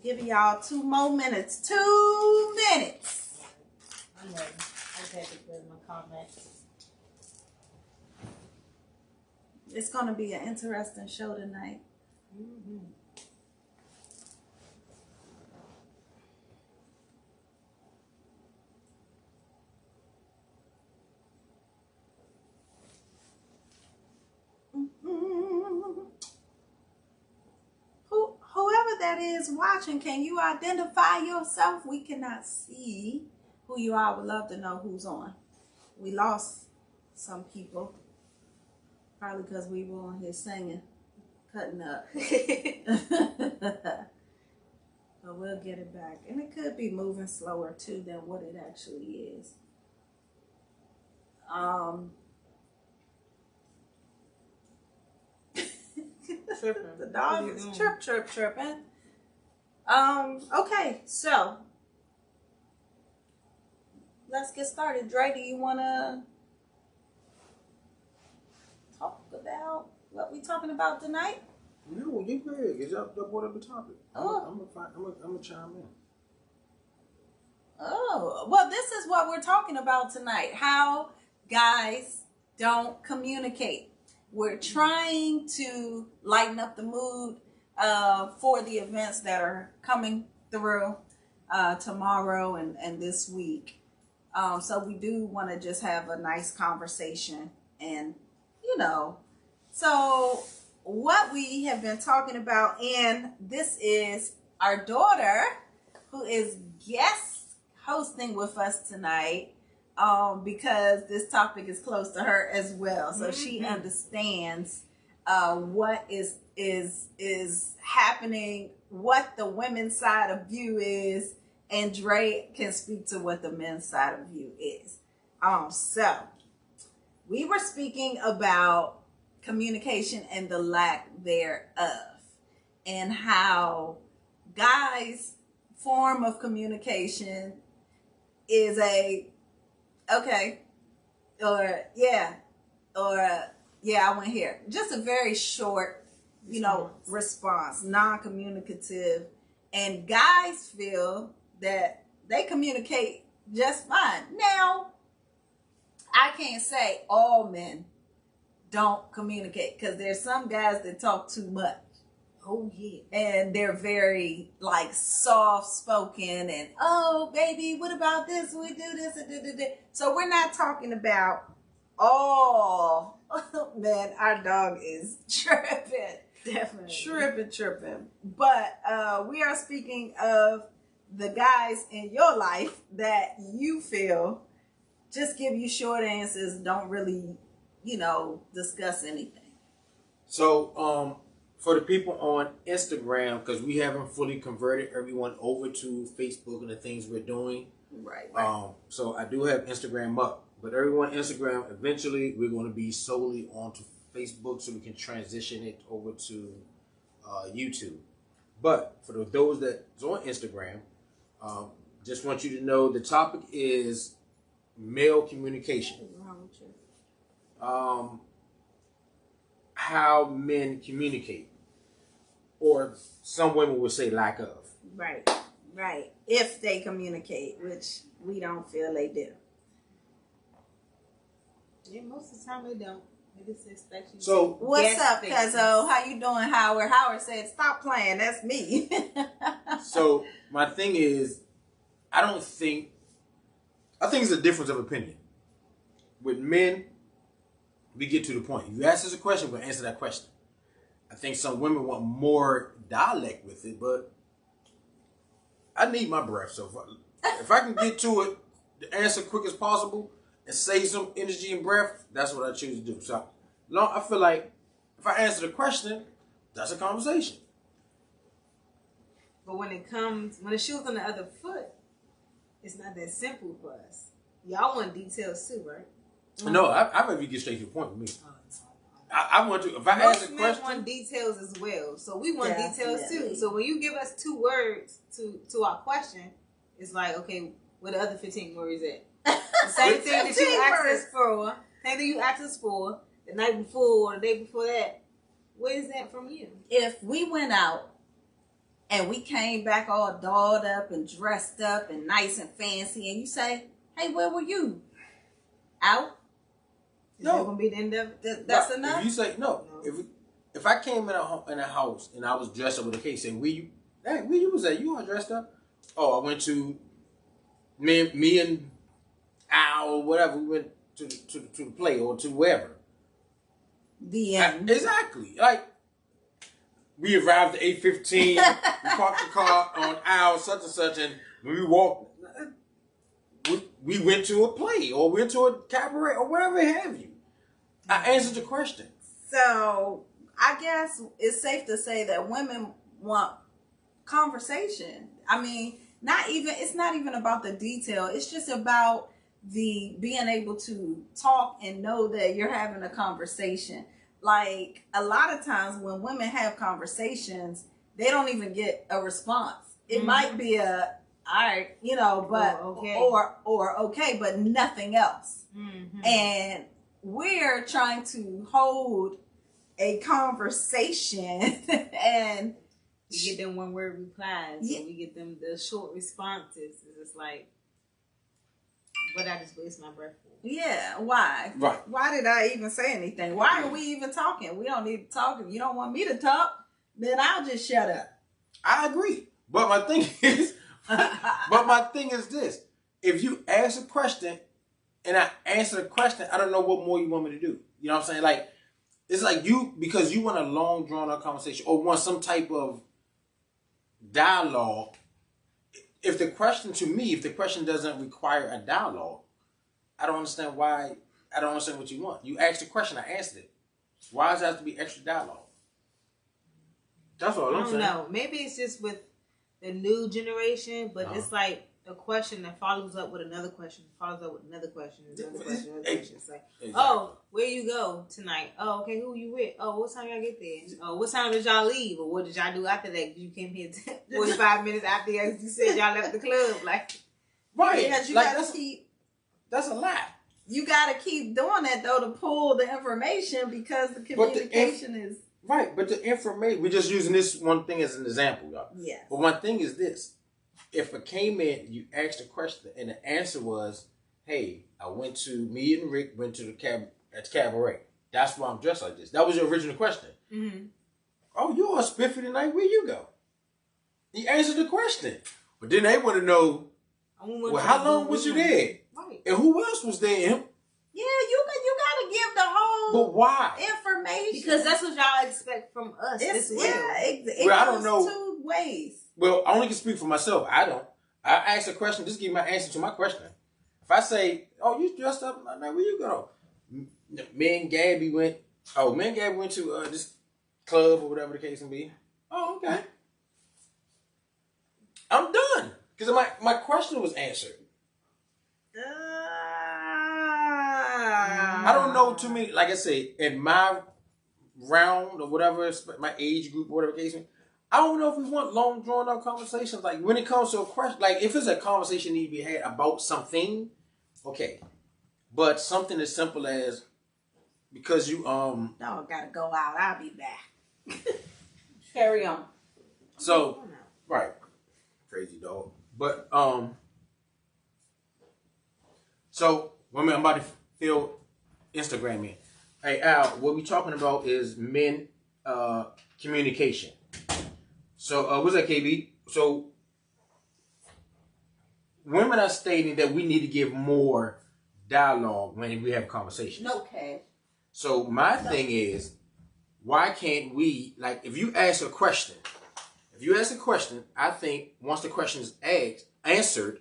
Giving y'all 2 more minutes. 2 minutes. I'm ready. I just had to put my comments. It's going to be an interesting show tonight. Mm-hmm. Whoever that is watching, can you identify yourself? We cannot see who you are. Would love to know who's on. We lost some people, probably because we were on here singing, cutting up. But we'll get it back. And it could be moving slower too than what it actually is. The dog is chirping. Okay, so let's get started. Dre, do you want to talk about what we talking about tonight? No, you go ahead. It's up whatever topic. I'm gonna chime in. Oh, well, this is what we're talking about tonight. How guys don't communicate. We're trying to lighten up the mood for the events that are coming through tomorrow and this week. So we do want to just have a nice conversation. And, so what we have been talking about, and this is our daughter who is guest hosting with us tonight. Because this topic is close to her as well, so she understands what is happening, what the women's side of view is, and Dre can speak to what the men's side of view is. So we were speaking about communication and the lack thereof, and how guys' form of communication is okay, or yeah, I went here. Just a very short, response, non-communicative. And guys feel that they communicate just fine. Now, I can't say all men don't communicate, because there's some guys that talk too much. Oh, yeah. And they're very, soft-spoken and, oh, baby, what about this? We do this and da. So we're not talking about all. Man, our dog is tripping. Definitely. Tripping. But we are speaking of the guys in your life that you feel just give you short answers, don't really, discuss anything. So, for the people on Instagram, because we haven't fully converted everyone over to Facebook and the things we're doing. Right. So I do have Instagram up, but everyone on Instagram, eventually we're going to be solely onto Facebook so we can transition it over to YouTube. But for those that's on Instagram, just want you to know the topic is male communication. What's wrong with you? How men communicate, or some women would say lack of. Right. If they communicate, which we don't feel they do. Yeah, most of the time they don't. They just expect you. So what's up, Cuzzo? How you doing, Howard? Howard said, "Stop playing. That's me." So my thing is, I think it's a difference of opinion. With men, we get to the point. You ask us a question, we'll answer that question. I think some women want more dialect with it, but I need my breath. So if I can get to it, the answer quick as possible, and save some energy and breath, that's what I choose to do. So I feel like if I answer the question, that's a conversation. But when the shoe's on the other foot, it's not that simple for us. Y'all want details too, right? No, I'd rather you get straight to the point with me. I want to. If I ask a question, most men want details as well, so we want details too. So when you give us 2 words to our question, it's like, okay, where the other 15 words at? The same thing that you asked us for. Same thing you asked us for the night before or the day before that. Where is that from you? If we went out and we came back all dolled up and dressed up and nice and fancy, and you say, hey, where were you? Out? Is that gonna be the end of it? That's enough? If you say no. If I came in a house and I was dressed up with a case, say, where you was at? You all dressed up? Oh, I went to me and Al or whatever, we went to the play or to wherever. The end. Exactly. Like, we arrived at 8:15, we parked the car on Al such and such, and when we walked, we went to a play or went to a cabaret or whatever have you. I answered the question. So I guess it's safe to say that women want conversation. I mean, it's not even about the detail. It's just about the being able to talk and know that you're having a conversation. Like, a lot of times when women have conversations, they don't even get a response. It might be a, all right, but or okay, but nothing else. And we're trying to hold a conversation and we get them one word replies. Yeah. We get them the short responses. It's like, but I just waste my breath for. Yeah, why? Right. Why did I even say anything? Why are we even talking? We don't need to talk. If you don't want me to talk, then I'll just shut up. I agree. But my thing is this. If you ask a question and I answer the question, I don't know what more you want me to do. You know what I'm saying? Like, it's like because you want a long, drawn-out conversation or want some type of dialogue. If the question doesn't require a dialogue, I don't understand why. I don't understand what you want. You asked the question, I answered it. Why does it have to be extra dialogue? That's all I'm saying. I don't know. Maybe it's just with the new generation, but it's like a question that follows up with another question, follows up with another question, another question, another question. It's like, oh, where you go tonight? Oh, okay, who you with? Oh, what time y'all get there? Oh, what time did y'all leave? Or what did y'all do after that? You came here 45 minutes after you said y'all left the club. Like, right. Because you gotta keep. That's a lot. You gotta keep doing that though to pull the information because the communication is right. But the information, we're just using this one thing as an example, y'all. Yes. But one thing is this: if it came in, you asked a question, and the answer was, "Hey, me and Rick went to the cabaret. That's why I'm dressed like this." That was your original question. Mm-hmm. Oh, you all spiffy tonight? Where you go? He answered the question, but then they want to know, well, how long was you there? Right. And who else was there? Yeah, you gotta give the whole but why? Information. Because that's what y'all expect from us. It I don't know. Two ways. Well, I only can speak for myself. I don't. I ask a question, just give my answer to my question. If I say, oh, you dressed up, like, where you go? Me and Gabby went to this club or whatever the case may be. Oh, okay. I'm done. Because my question was answered. I don't know too many, like I say, in my round or whatever, my age group or whatever the case may be, I don't know if we want long, drawn-out conversations. Like, when it comes to a question, like, if it's a conversation need to be had about something, okay. But something as simple as, because you, Dog gotta go out. I'll be back. Carry on. So, right. Crazy dog. But, so, women, I'm about to fill Instagram in. Hey, Al, what we talking about is men, communication. So, what's that, KB? So, women are stating that we need to give more dialogue when we have conversations. Okay. So, my thing is, why can't we, like, if you ask a question, I think once the question is answered,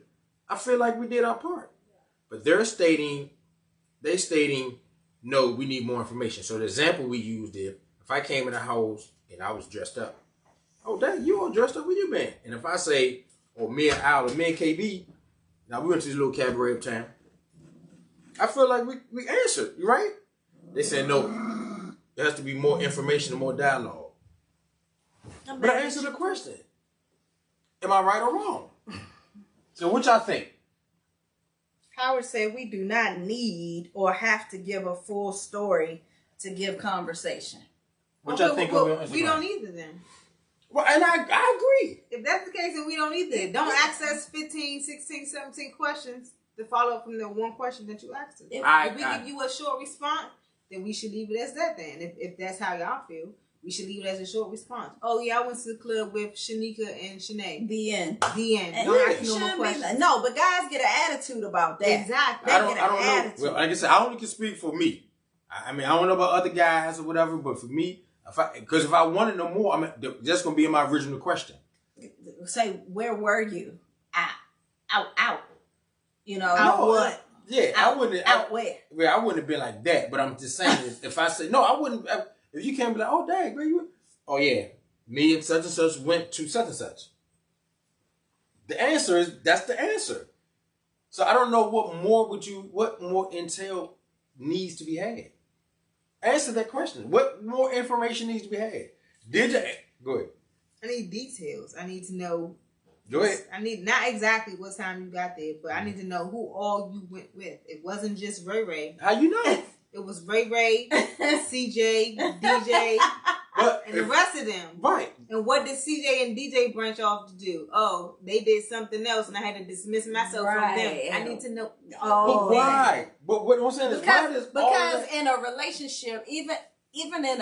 I feel like we did our part. But they're stating, no, we need more information. So the example we used is, if I came in the house and I was dressed up, oh, dang, you all dressed up, where you been? And if I say, oh, me and Al or me and KB, now we went to this little cabaret uptown, I feel like we answered, you right? They said, no, there has to be more information and more dialogue. But I answered the question. Am I right or wrong? So what y'all think? Howard said we do not need or have to give a full story to give conversation. What y'all think of Instagram? We don't either then. Well, and I agree. if that's the case, then we don't need that. Don't ask us 15, 16, 17 questions to follow up from the one question that you asked us. If we give you a short response, then we should leave it as that then. If that's how y'all feel, we should leave it as a short response. Oh, yeah, I went to the club with Shanika and Shanae. The end. Don't ask no more questions. No, but guys get an attitude about that. Exactly. I don't know. Well, like I said, I only can speak for me. I mean, I don't know about other guys or whatever, but for me, because if I want to know more, I mean, that's going to be in my original question. Say, where were you? Out. You know, no, what? Yeah, I wouldn't. Where? Well, I wouldn't have been like that, but I'm just saying, if I say, no, I wouldn't. If you can't be like, oh, dang, where you? Oh, yeah, me and such went to such and such. The answer is, that's the answer. So I don't know what more intel needs to be had. Answer that question. What more information needs to be had? Go ahead. I need details. I need to know. Go ahead. I need not exactly what time you got there, but I need to know who all you went with. It wasn't just Ray Ray. How you know? It was Ray Ray, CJ, DJ, and the rest of them. Right. And what did CJ and DJ branch off to do? Oh, they did something else, and I had to dismiss myself from them. I need to know. Oh, but why? But what I'm saying is, because in a relationship, even in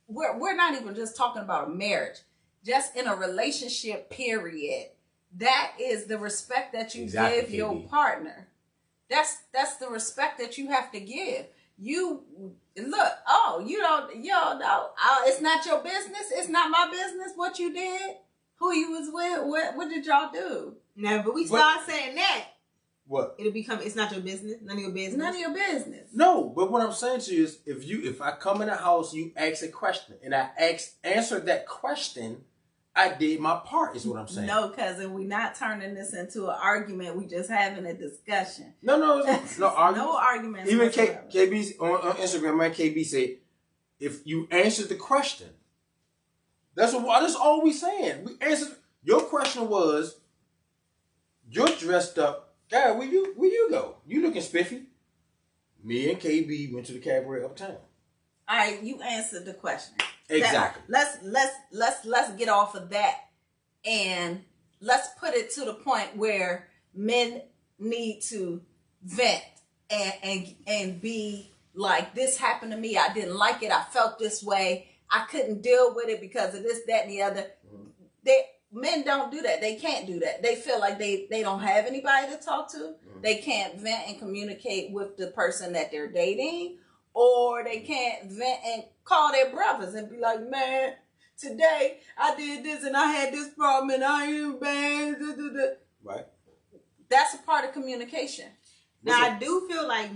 we're not even just talking about a marriage. Just in a relationship, period. That is the respect that you give your partner. That's the respect that you have to give. You look, you don't know. It's not your business. It's not my business what you did, who you was with, what did y'all do? No, but we start saying that. What? It'll become, it's not your business. None of your business. None of your business. No, but what I'm saying to you is, if I come in the house, you ask a question, and I answer that question, I did my part, is what I'm saying. No, cousin, we're not turning this into an argument. We just having a discussion. No argument. No arguments. Even KB on Instagram, man, KB said, if you answered the question, that's all we saying. We answered. Your question was, you're dressed up. God, where you go? You looking spiffy. Me and KB went to the cabaret uptown. All right, you answered the question. Exactly. Let's get off of that, and let's put it to the point where men need to vent and be like, this happened to me. I didn't like it. I felt this way. I couldn't deal with it because of this, that, and the other. Men don't do that. They can't do that. They feel like they don't have anybody to talk to. They can't vent and communicate with the person that they're dating. Or they can't vent and call their brothers and be like, man, today I did this and I had this problem and I am bad. Right. That's a part of communication. Now, I do feel like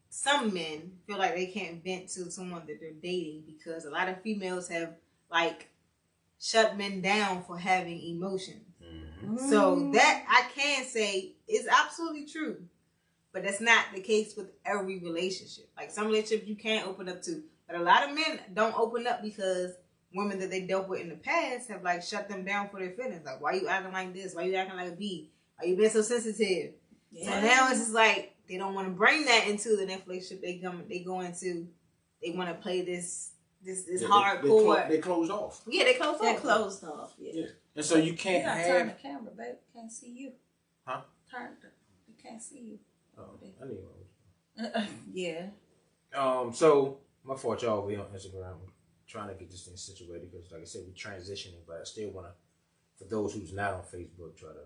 some men feel like they can't vent to someone that they're dating because a lot of females have like shut men down for having emotions. Mm-hmm. So that I can say is absolutely true. But that's not the case with every relationship. Like some relationships you can't open up to. But a lot of men don't open up because women that they dealt with in the past have like shut them down for their feelings. Like, why you acting like this? Why you acting like a bee? Why you being so sensitive? Yeah. So now it's just like they don't want to bring that into the next relationship they go into. They want to play this hardcore. They closed off. Yeah, they closed off. They're closed off. Yeah. And so you can't turn the camera, babe. Can't see you. Huh? You can't see you. Oh, I need one. Yeah. So my fault, y'all. We on Instagram. I'm trying to get this thing situated because, like I said, we're transitioning, but I still want to, for those who's not on Facebook, try to,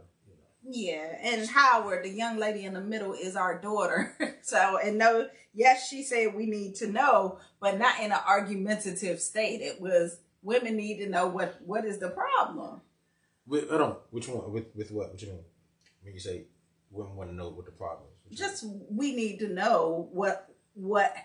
Yeah, and Howard, the young lady in the middle, is our daughter. So, and no, yes, she said we need to know, but not in an argumentative state. It was women need to know what is the problem. Which one? With what? What you mean? When you say women want to know what the problem is? Just we need to know what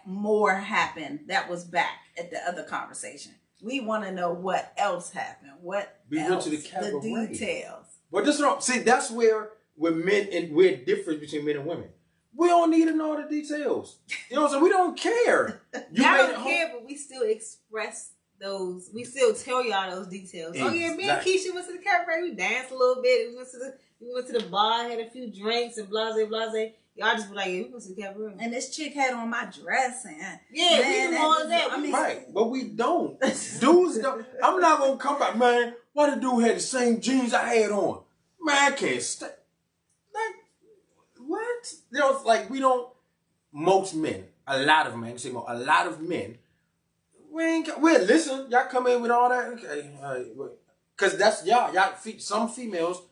more happened that was back at the other conversation. We want to know what else happened. What else? Went to the details. Well, that's where men and we're different between men and women. We don't need to know the details. You know what I'm saying? We don't care. I don't care, but we still express those. We still tell y'all those details. Exactly. Oh yeah, me and Keisha went to the cabaret. We danced a little bit. We went to the bar, had a few drinks and blase. Y'all just be like, yeah, we went to the cabaret. And this chick had on my dress and we do all of that. Right, but we don't. Dudes don't. I'm not gonna come back, man. why the dude had the same jeans I had on? Man, I can't stand. Like, what? You know, it's like we don't. Most men, a lot of men, a lot of men. Well, listen, y'all come in with all that, okay? Because that's y'all. Some females,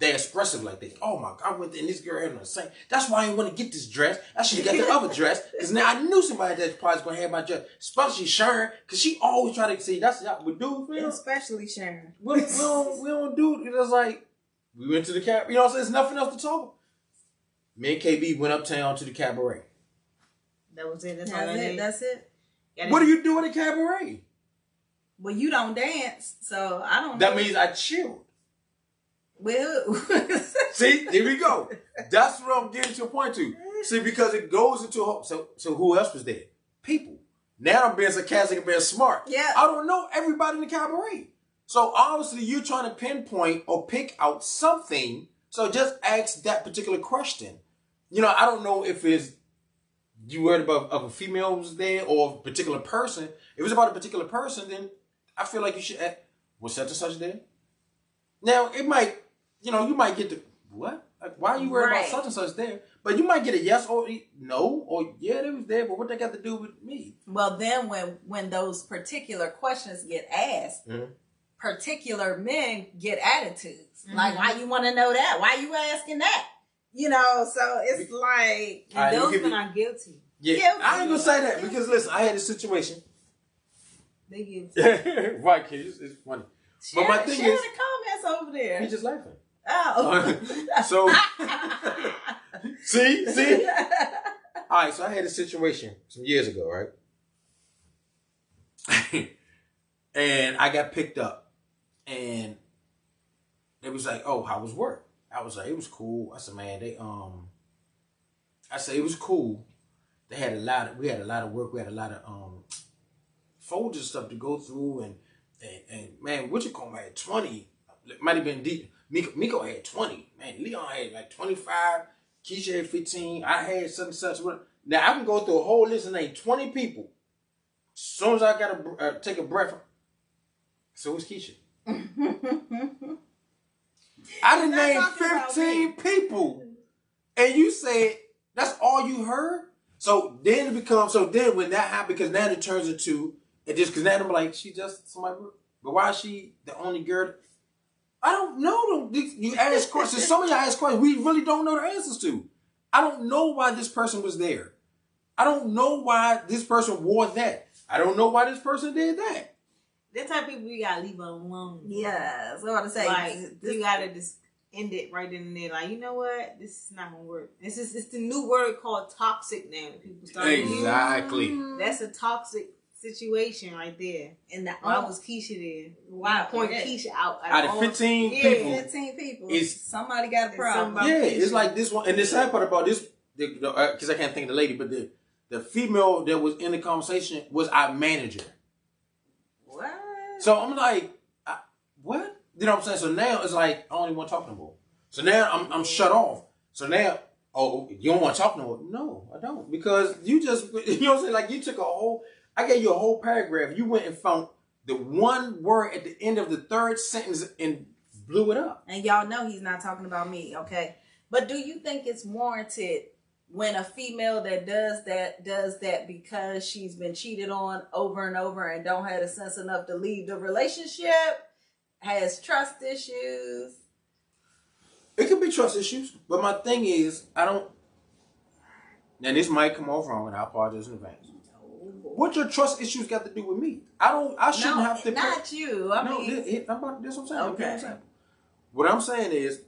they're expressive like this. Oh my God, I went there and this girl had on the same. That's why I didn't want to get this dress. I should have got the other dress. Because now I knew somebody that's probably going to have my dress. Especially Sharon, because she always try to see. That's y'all with dudes, man. Especially Sharon. We don't do it. It's like, we went to the cabaret. You know what I'm saying? There's nothing else to talk about. Me and KB went uptown to the cabaret. That was it. That's it. What do you do at a cabaret? Well, you don't dance, so I don't. That means I chilled. Well, see, here we go. That's what I'm getting to a point to. See, because it goes into a so who else was there? People. Now I'm being sarcastic and being smart. Yeah. I don't know everybody in the cabaret. So obviously you're trying to pinpoint or pick out something. So just ask that particular question. You know, I don't know if it's you worried about if a female was there or a particular person. If it's about a particular person, then I feel like you should ask, was such and such there? Now, it might, you might get the, what? Like, why are you worried about such and such there? But you might get a yes or no, or yeah, they was there, but what they got to do with me? Well, then when those particular questions get asked, particular men get attitudes. Mm-hmm. Like, why you want to know that? Why you asking that? So it's like those men are guilty. Yeah, guilty. I ain't gonna say that because listen, I had a situation. They guilty. Right, kids, it's funny. But my thing is, the comments over there. He's just laughing. Oh, so see. All right, so I had a situation some years ago, right? And I got picked up, and they was like, "Oh, how was work?" I was like, "It was cool." I said, "Man, I said it was cool. We had a lot of work. We had a lot of folders stuff to go through, and man, Wichicombe had 20. It might have been deep. Miko had 20. Man, Leon had like 25. Keisha had 15. I had such and such. Now I can go through a whole list and name 20 people. As soon as I gotta take a breath, so was Keisha. I done named 15 people, and you said that's all you heard. So then it becomes when that happens, because now it turns into it just because now I'm like, she just somebody, but why is she the only girl? I don't know. You ask questions. Some of y'all ask questions we really don't know the answers to. I don't know why this person was there. I don't know why this person wore that. I don't know why this person did that. That type of people you gotta leave alone. Yeah, so I want to say, like you gotta just end it right then and there. Like, you know what? This is not gonna work. It's the new word called toxic now. People start exactly. That's a toxic situation right there. And why was Keisha there? Wow, point Keisha out of 15 people. 15 people. Somebody got a problem. Yeah, it's like this one. And the sad part about this, because I can't think of the lady, but the female that was in the conversation was our manager. What? So I'm like, what? You know what I'm saying? So now it's like, I don't even want to talk no more. So now I'm shut off. So now, oh, you don't want to talk no more? No, I don't. Because you just, you know what I'm saying? Like, you took I gave you a whole paragraph. You went and found the one word at the end of the third sentence and blew it up. And y'all know he's not talking about me, okay? But do you think it's warranted when a female that does that because she's been cheated on over and over and don't have the sense enough to leave the relationship, has trust issues? It could be trust issues, but my thing is, now this might come off wrong and I apologize in advance. What your trust issues got to do with me? I shouldn't have to. Not you. I mean, that's what I'm saying. Okay. What I'm saying is,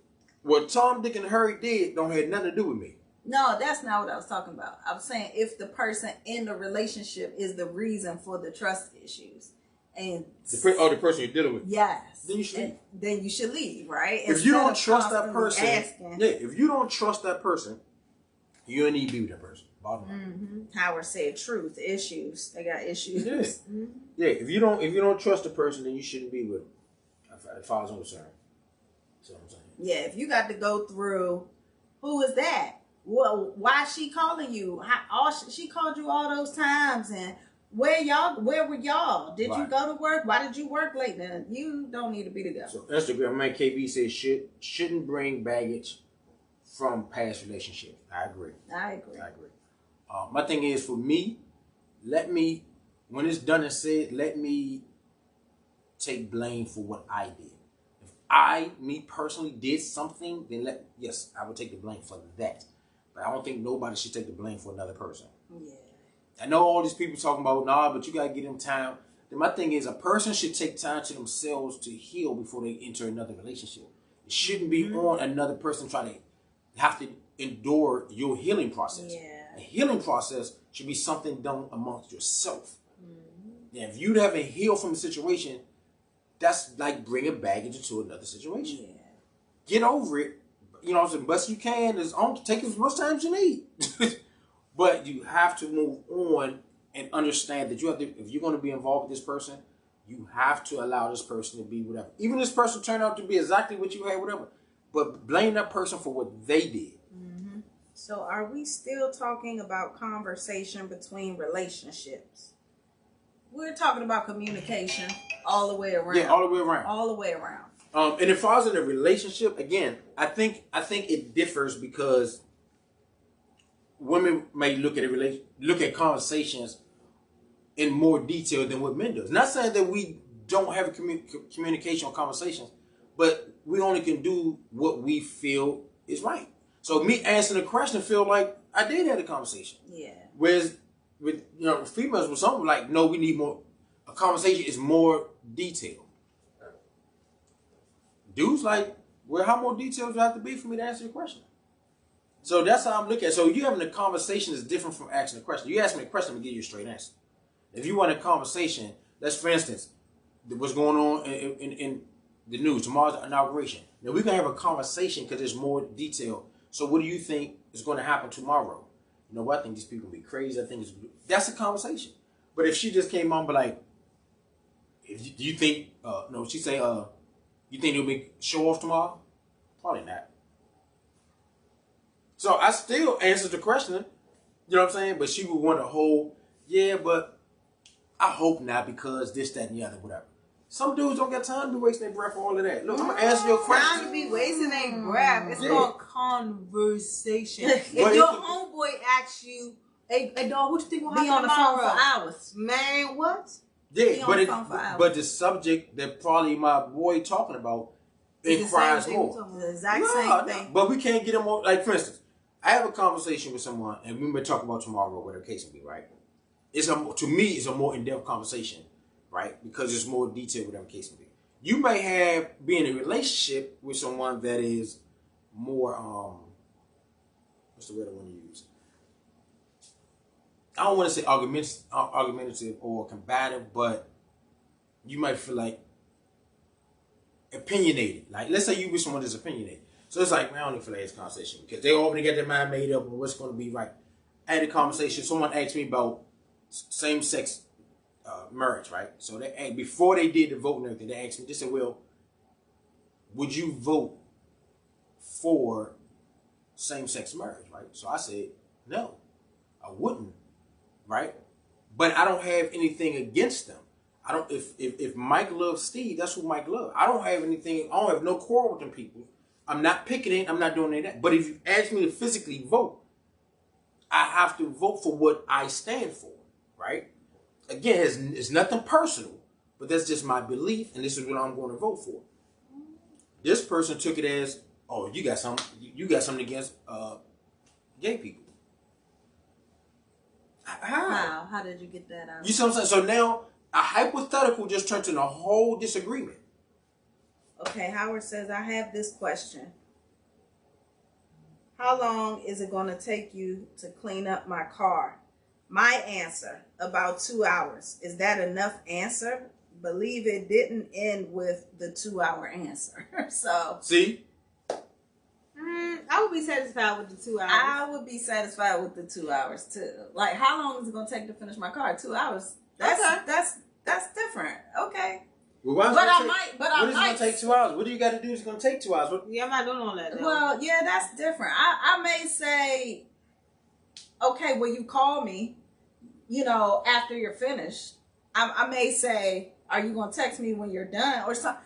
what Tom, Dick, and Harry did don't have nothing to do with me. No, that's not what I was talking about. I was saying if the person in the relationship is the reason for the trust issues, and the person you're dealing with. Yes. Then you should leave. Then you should leave, right? If you don't trust that person, if you don't trust that person, you don't need to be with that person. Howard said truth, issues. They got issues. Yeah. Mm-hmm. Yeah, if you don't trust the person, then you shouldn't be with them. As far as I'm concerned. That's what I'm saying. Yeah, if you got to go through, who is that? Well, why is she calling you? She called you all those times, and Where were y'all? Did you Right. go to work? Why did you work late? Then you don't need to be together. So Instagram man KB says shouldn't bring baggage from past relationships. I agree. My thing is, for me, when it's done and said, let me take blame for what I did. If me personally, did something, then yes, I would take the blame for that. But I don't think nobody should take the blame for another person. Yeah. I know all these people talking about, nah, but you gotta give them time. Then my thing is, a person should take time to themselves to heal before they enter another relationship. It shouldn't be on another person trying to have to endure your healing process. Yeah. A healing process should be something done amongst yourself. Mm-hmm. And if you haven't healed from the situation, that's like bringing baggage into another situation. Yeah. Get over it. You know what I'm saying? Best you can. Take as much time as you need. But you have to move on and understand that if you're going to be involved with this person, you have to allow this person to be whatever. Even this person turned out to be exactly what you had, whatever. But blame that person for what they did. Mm-hmm. So are we still talking about conversation between relationships? We're talking about communication all the way around. Yeah, all the way around. All the way around. And if I was in a relationship, again, I think it differs because women may look at conversations in more detail than what men do. Not saying that we don't have a communication or conversations, but we only can do what we feel is right. So me answering the question feel like I did have a conversation. Yeah. Whereas with females, with some like, no, we need more. A conversation is more detailed. Dudes like, well, how more detailed do I have to be for me to answer your question? So that's how I'm looking at it. So you having a conversation is different from asking a question. You ask me a question, I'm going to give you a straight answer. If you want a conversation, let's, for instance, what's going on in the news, tomorrow's inauguration. Now we're going to have a conversation because there's more detail. So what do you think is going to happen tomorrow? You know what? I think these people will be crazy. I think that's a conversation. But if she just came on and be like, do you think, she say, you think there'll be show off tomorrow? Probably not. So I still answered the question, you know what I'm saying? But she would want a whole, but I hope not because this, that, and the other, whatever. Some dudes don't got time to be wasting their breath for all of that. Look, I'm going to answer your question. Time to be wasting their breath. It's called conversation. If your homeboy asks you, hey dog, what you think will happen on the phone for hours? Man, what? Yeah, but the subject that probably my boy talking about inquires more. The exact same thing. But we can't get them more. Like, for instance, I have a conversation with someone, and we may talk about tomorrow, whatever the case may be, right? To me, it's a more in-depth conversation, right? Because it's more detailed, whatever the case may be. You may be in a relationship with someone that is more, what's the word I want to use? I don't want to say argumentative or combative, but you might feel like opinionated. Like, let's say you with someone that's opinionated. So it's like, man, I don't even feel like this conversation because they already got their mind made up on what's going to be right. I had a conversation. Someone asked me about same-sex marriage, right? So before they did the vote and everything, they asked me, they said, well, would you vote for same-sex marriage, right? So I said, no, I wouldn't, right? But I don't have anything against them. I don't. If Mike loves Steve, that's who Mike loves. I don't have anything. I don't have no quarrel with them people. I'm not picking it. I'm not doing any of that. But if you ask me to physically vote, I have to vote for what I stand for, right? Again, it's nothing personal, but that's just my belief, and this is what I'm going to vote for. This person took it as, oh, you got something against gay people. How did you get that out? You see what I'm saying? So now a hypothetical just turned into a whole disagreement. Okay, Howard says, I have this question. How long is it going to take you to clean up my car? My answer, about 2 hours. Is that enough answer? Believe it didn't end with the 2-hour answer. So. See? I would be satisfied with the 2 hours. I would be satisfied with the 2 hours too. Like, how long is it going to take to finish my car? 2 hours. That's different. Okay. Well, what is it going to take 2 hours? What do you got to do? It's going to take 2 hours. Yeah, I'm not doing all that. Though. Well, yeah, that's different. I may say, okay, well, you call me. after you're finished, I may say, "Are you going to text me when you're done?" Or something.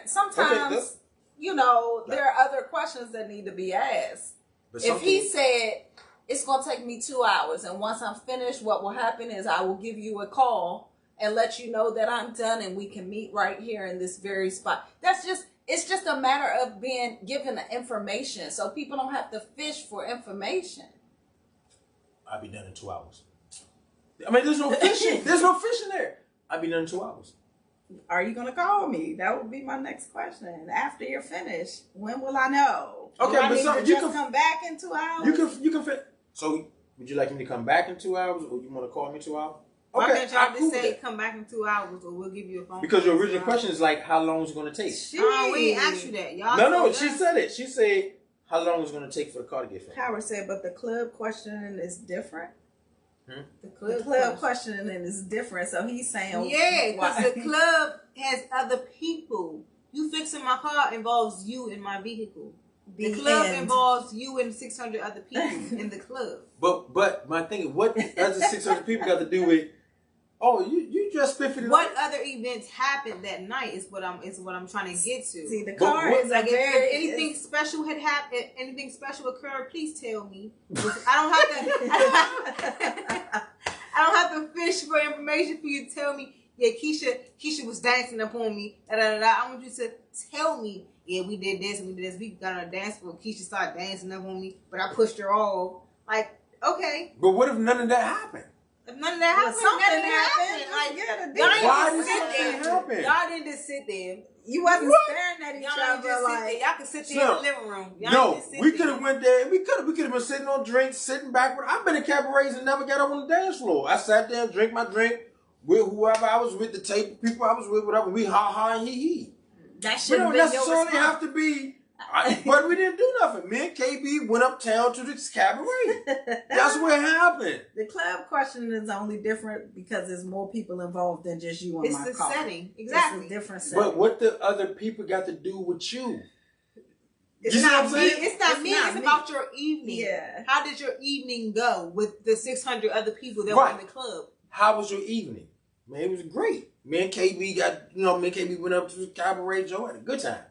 Sometimes, there are other questions that need to be asked. If he said, "It's going to take me 2 hours, and once I'm finished, what will happen is I will give you a call and let you know that I'm done, and we can meet right here in this very spot." It's just a matter of being given the information, so people don't have to fish for information. I'll be done in 2 hours. I mean, there's no fishing. There's no fishing there. I'll be done in 2 hours. Are you going to call me? That would be my next question. After you're finished, when will I know? Okay, but you can come back in 2 hours. You can fit. So, would you like me to come back in 2 hours, or you want to call me 2 hours? Why can't y'all just say come back in 2 hours, or we'll give you a phone? Because your original question is like, how long is it going to take? We ain't asked you that. Y'all no, she said it. She said, how long is it going to take for the car to get fixed? Howard said, but the club questioning is different. The club questioning is different. So he's saying, because the club has other people. You fixing my car involves you and my vehicle. The club involves you and 600 other people in the club. But my thing is, what other 600 people got to do with? Oh, you just spiffed it. What other events happened that night is what I'm trying to get to. See, the car is like if anything special had happened, anything special occurred, please tell me. I don't have to fish for information for you to tell me. Yeah, Keisha was dancing up on me. I want you to tell me. Yeah, we did this and we did this. We got on a dance floor. Keisha started dancing up on me, but I pushed her off. Like, okay. But what if none of that happened? If none of that happened, something happened. Why did something happen? Y'all didn't just sit there. You wasn't staring at each other like y'all could sit there in the living room. We could have went there. We could have been sitting on drinks, sitting backward. I've been in cabarets and never got up on the dance floor. I sat there and drank my drink with whoever I was with, the tape people I was with, whatever. We ha and he. That we don't necessarily have to be. But we didn't do nothing. Me and KB went uptown to this cabaret. That's what happened. The club question is only different because there's more people involved than just you and my car. It's the setting. Exactly. It's a different setting. But what the other people got to do with you? It's not me. It's not me. It's about your evening. Yeah. How did your evening go with the 600 other people that were in the club? How was your evening? Man, it was great. Me and KB went up to the cabaret, Joe, had a good time.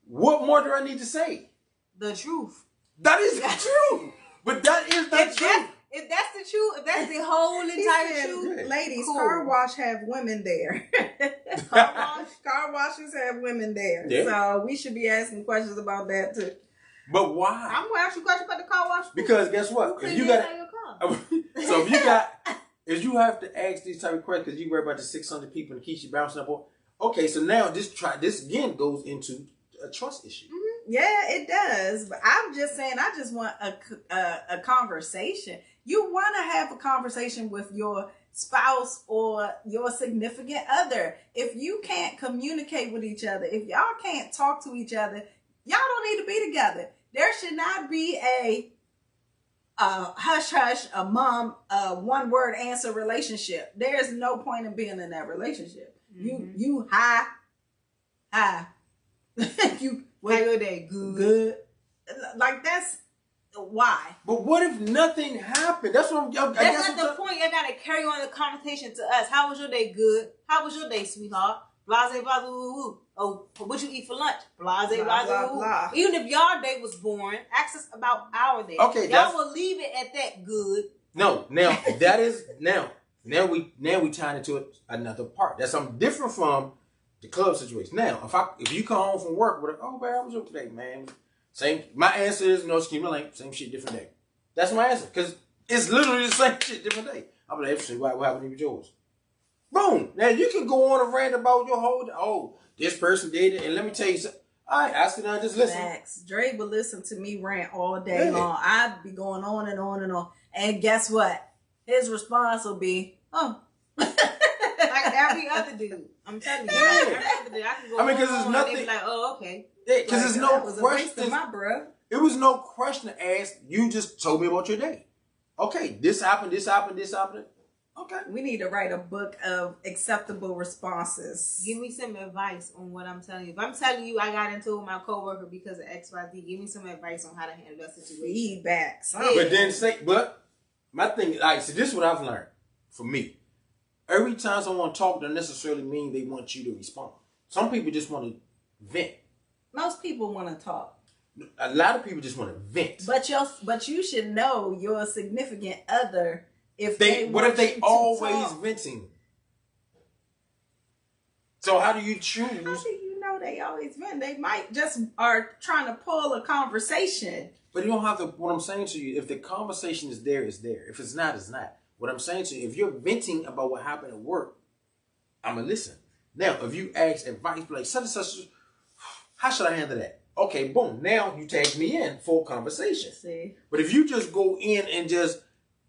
What more do I need to say? The truth. That is the truth. But that is the truth. If that's the truth, if that's the whole entire truth. Ladies, car wash have women there. Car washes have women there. Yeah. So we should be asking questions about that too. But why? I'm going to ask you questions about the car wash. Because guess what? If you got if you have to ask these type of questions because you worry about the 600 people and Keisha bouncing up on. Okay, so now this again goes into a trust issue. Mm-hmm. Yeah, it does. But I'm just saying, I just want a conversation. You want to have a conversation with your spouse or your significant other. If you can't communicate with each other, if y'all can't talk to each other, y'all don't need to be together. There should not be a hush, a one word answer relationship. There's no point in being in that relationship. Mm-hmm. You hi. You how your day? Good. Like that's why. But what if nothing happened? That's what I'm. That's not the point. You gotta carry on the conversation to us. How was your day? Good. How was your day, sweetheart? Blase, blase, woo, woo. Oh, what you eat for lunch? Blase, blase, woo, woo. Even if y'all day was boring, ask us about our day. Okay, y'all will leave it at that. Good. No, now that is now we tying into another part. That's something different from the club situation. Now, if you come home from work with oh man, I was up today, man. Same. My answer is no scheme length, same shit, different day. That's my answer because it's literally the same shit, different day. I'm like, interesting. What happened with yours? Boom. Now you can go on a rant about your whole. This person did it, and let me tell you something. I sit down and just listen. Facts. Dre would listen to me rant all day long. I'd be going on and on and on. And guess what? His response will be, oh. Like every other dude. I'm telling you. Every other dude. I can go because there's nothing. They be like, oh, okay. Because there's no question. My bro. It was no question to ask. You just told me about your day. Okay, this happened. Okay. We need to write a book of acceptable responses. Give me some advice on what I'm telling you. If I'm telling you I got into it with my coworker because of XYZ, give me some advice on how to handle that situation. Feedback. But my thing, so this is what I've learned for me. Every time someone talks, doesn't necessarily mean they want you to respond. Some people just want to vent. Most people want to talk. A lot of people just want to vent. But you should know your significant other if what if they always venting? So how do you choose? How do you know they always vent? They might just are trying to pull a conversation. But you don't have to. What I'm saying to you, if the conversation is there, it's there. If it's not, it's not. What I'm saying to you, if you're venting about what happened at work, I'm gonna listen. Now, if you ask advice, like such and such, how should I handle that? Okay, boom. Now you tag me in for a conversation. See. But if you just go in and just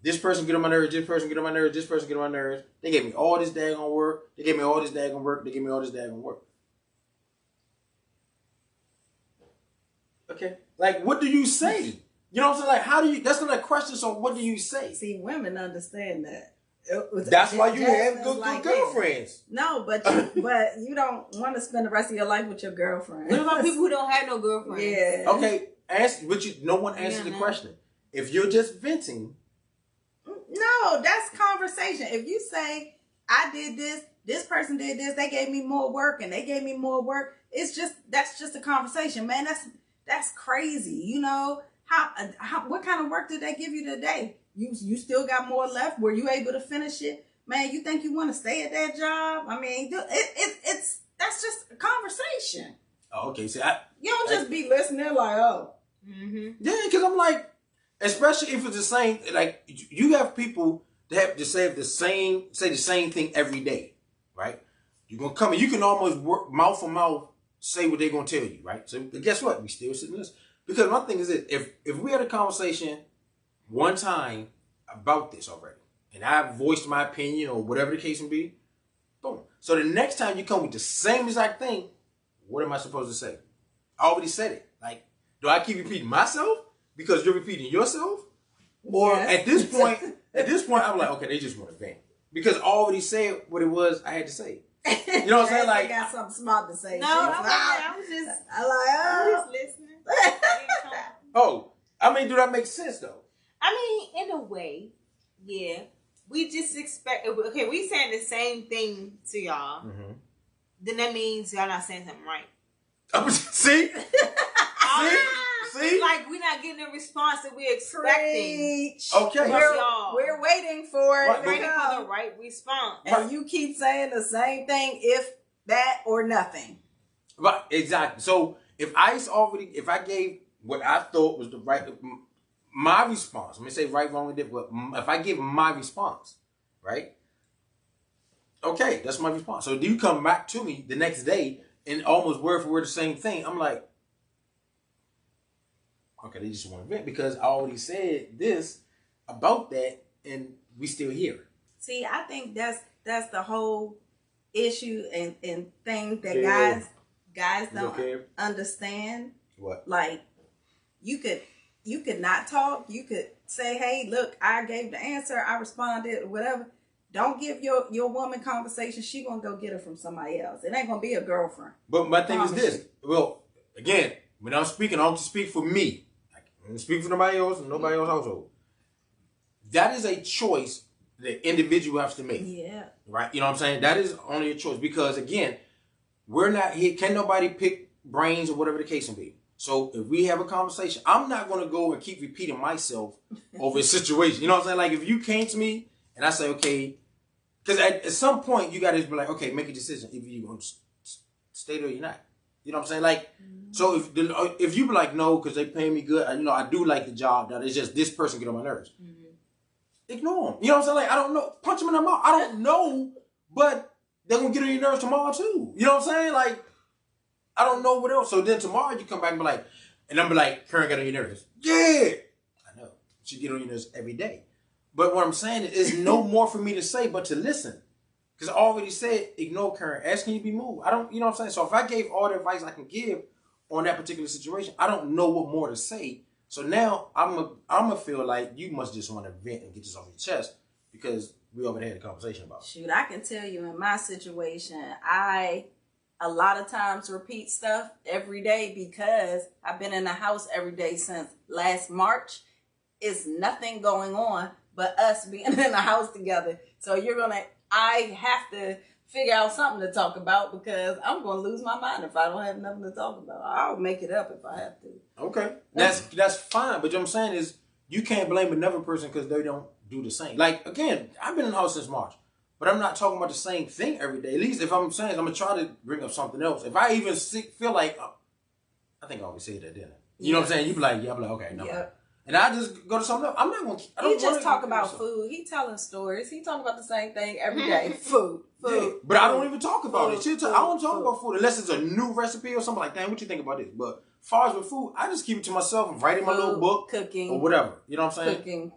this person get on my nerves, this person get on my nerves, this person get on my nerves, they gave me all this daggone work, they gave me all this daggone work, they gave me all this daggone work. Okay. Like, what do you say? You know what I'm saying? Like, how do you, that's not a question, so what do you say? See, women understand that. That's why you have good girlfriends. No, but you don't want to spend the rest of your life with your girlfriend. What about people who don't have no girlfriend? Yeah. Okay, no one answered the question. If you're just venting. No, that's conversation. If you say, I did this person did this, they gave me more work and they gave me more work, that's just a conversation, man. That's crazy. You know, how what kind of work did they give you today? You still got more left? Were you able to finish it? Man, you think you want to stay at that job? I mean, that's just a conversation. Oh, okay. See, you don't just be listening like, oh. Mm-hmm. Yeah, because I'm like, especially if it's the same, like, you have people that have to say the same thing every day, right? You're going to come and you can almost work mouth for mouth, say what they're going to tell you, right? So guess what? We still sitting this. Because my thing is this, if we had a conversation one time about this already, and I voiced my opinion or whatever the case may be, boom. So the next time you come with the same exact thing, what am I supposed to say? I already said it. Like, do I keep repeating myself because you're repeating yourself? Or at this point, I'm like, okay, they just want to vent. Because I already said what it was I had to say. You know what I'm saying? Like, I got something smart to say. No, I was just listening. Oh, I mean, do that make sense though? I mean, in a way, yeah. We just expect. Okay, we saying the same thing to y'all. Mm-hmm. Then that means y'all not saying something right. See? See? Like we're not getting the response that we're expecting. Okay. We're waiting for it. We're waiting for the right response. And you keep saying the same thing, if that or nothing. Right, exactly. So if I gave what I thought was my response, let me say right, wrong, and different, but if I give my response, right? Okay, that's my response. So do you come back to me the next day and almost word for word the same thing? I'm like, okay, they just want to vent because I already said this about that, and we still here. See, I think that's the whole issue and thing that guys don't understand. What? Like, you could not talk. You could say, hey, look, I gave the answer, I responded, or whatever. Don't give your woman conversation. She gonna go get it from somebody else. It ain't gonna be a girlfriend. But my thing is this. Well, again, when I'm speaking, I don't speak for me. I don't speak for nobody else and nobody else's household. That is a choice the individual has to make. Yeah. Right? You know what I'm saying? That is only a choice because, again, we're not here. Can nobody pick brains or whatever the case may be? So if we have a conversation, I'm not going to go and keep repeating myself over a situation. You know what I'm saying? Like, if you came to me and I say, okay, because at some point you got to be like, okay, make a decision. If you're going to stay there or you're not. You know what I'm saying? Like, so if you be like, no, because they pay me good, I do like the job. Now it's just this person get on my nerves. Mm-hmm. Ignore them. You know what I'm saying? Like, I don't know. Punch them in the mouth. I don't know, but they're going to get on your nerves tomorrow too. You know what I'm saying? Like, I don't know what else. So then tomorrow you come back and be like, and I'm be like, Karen got on your nerves. Yeah. I know. She get on your nerves every day. But what I'm saying is no more for me to say but to listen. Because I already said, ignore Karen. Ask, can you be moved? I don't, you know what I'm saying? So if I gave all the advice I can give on that particular situation, I don't know what more to say. So now I'm gonna feel like you must just want to vent and get this off your chest because we already had a conversation about it. Shoot, I can tell you in my situation, I a lot of times repeat stuff every day because I've been in the house every day since last March. It's nothing going on but us being in the house together. So I have to figure out something to talk about because I'm going to lose my mind if I don't have nothing to talk about. I'll make it up if I have to. Okay. That's fine. But what I'm saying is you can't blame another person because they don't do the same. Like, again, I've been in the house since March. But I'm not talking about the same thing every day. At least if I'm saying, I'm going to try to bring up something else. If I even feel like, I think I always say that, didn't I? You know what I'm saying? You be like, yeah, I'm like, okay, no. Yep. And I just go to something else. I'm not going to. He just talk about food. He telling stories. He talking about the same thing every day. Food. Yeah, but I don't even talk about it. I don't talk about food unless it's a new recipe or something like that. What you think about this? But as far as with food, I just keep it to myself and write in my little book. Cooking. Or whatever. You know what I'm saying? Cooking.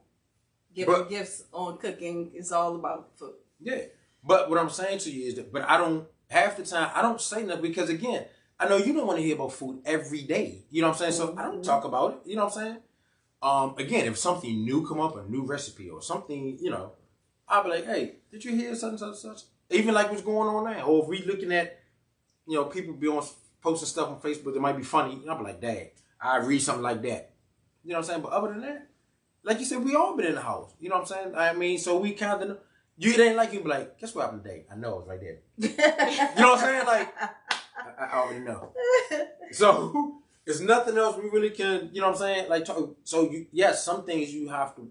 Giving gifts on cooking is all about food. Yeah. But what I'm saying to you is that, but I don't, half the time, I don't say nothing because, again, I know you don't want to hear about food every day. You know what I'm saying? So I don't talk about it. You know what I'm saying? Again, if something new come up, a new recipe or something, you know, I'll be like, hey, did you hear such and such and such? Even like what's going on now. Or if we looking at, you know, people be posting stuff on Facebook that might be funny, I'll be like, dang, I read something like that. You know what I'm saying? But other than that, like you said, we all been in the house. You know what I'm saying? I mean, so we kind of, it ain't like you be like, guess what happened today? I know it's right there. You know what I'm saying? Like, I already know. So, there's nothing else we really can, you know what I'm saying? Like, yes, some things you have to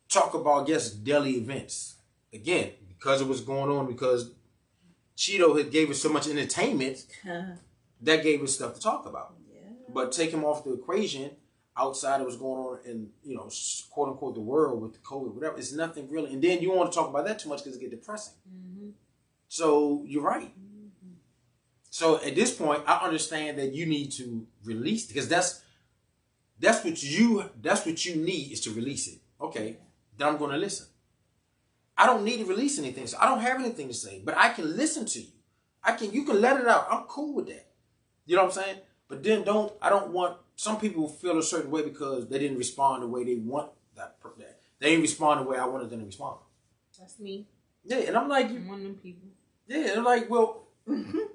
talk about, I guess, daily events. Again, because of what's going on, because Cheeto had gave us so much entertainment, that gave us stuff to talk about. Yeah. But take him off the equation, outside of what's going on in, you know, quote unquote, the world with the COVID, whatever, it's nothing really. And then you don't want to talk about that too much because it get depressing. Mm-hmm. So you're right. Mm-hmm. So at this point, I understand that you need to release, because that's what you need, is to release it. Okay, then I'm going to listen. I don't need to release anything. So I don't have anything to say, but I can listen to you. You can let it out. I'm cool with that. You know what I'm saying? But then I don't want, some people feel a certain way because they didn't respond the way they want that. They didn't respond the way I wanted them to respond. That's me. Yeah, and I'm like, I'm one of them people. Yeah, they're like, well,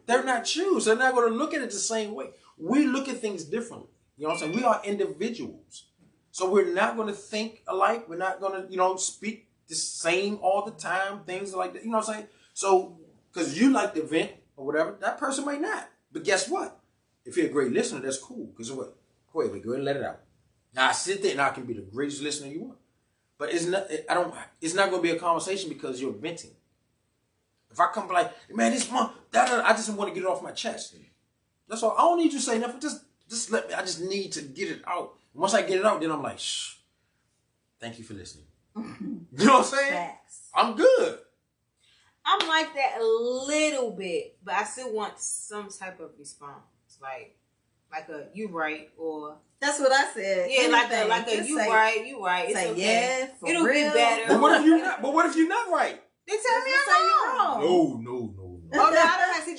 they're not you, so they're not going to look at it the same way. We look at things differently. You know what I'm saying? We are individuals. So we're not going to think alike. We're not going to, you know, speak the same all the time, things like that. You know what I'm saying? So, because you like the vent or whatever, that person might not. But guess what? If you're a great listener, that's cool. Because what? Go ahead and let it out. Now I sit there and I can be the greatest listener you want. But it's not going to be a conversation because you're venting. If I come like, man, this month, I just want to get it off my chest. That's all. I don't need you to say nothing. Just let me. I just need to get it out. Once I get it out, then I'm like, shh. Thank you for listening. You know what I'm saying? Facts. I'm good. I'm like that a little bit, but I still want some type of response, like a you right, or that's what I said. Yeah, anything. like a you right. It's say, okay. Yeah, it'll real. be better. But what if you're not? But what if you're not right? They tell me I'm wrong. No. Oh no, I don't have to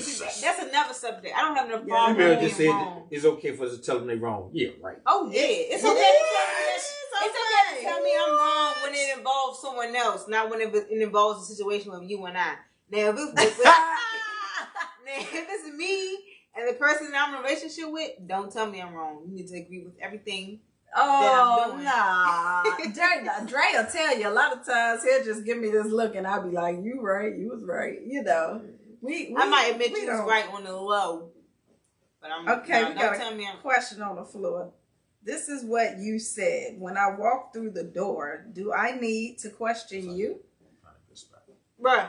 see that. That's another subject. I don't have no problem with just being wrong. It's okay for us to tell them they're wrong. Yeah, right. Oh yeah, it's okay. It's okay to tell me I'm wrong when it involves someone else, not when it involves a situation with you and I. Now, if it's me and the person that I'm in a relationship with, don't tell me I'm wrong. You need to agree with everything that I'm doing. Nah. Dre will tell you a lot of times. He'll just give me this look and I'll be like, you right, you was right. You know. I might admit you was right on the low. But we got a question on the floor. This is what you said. When I walk through the door, do I need to question you? Bruh.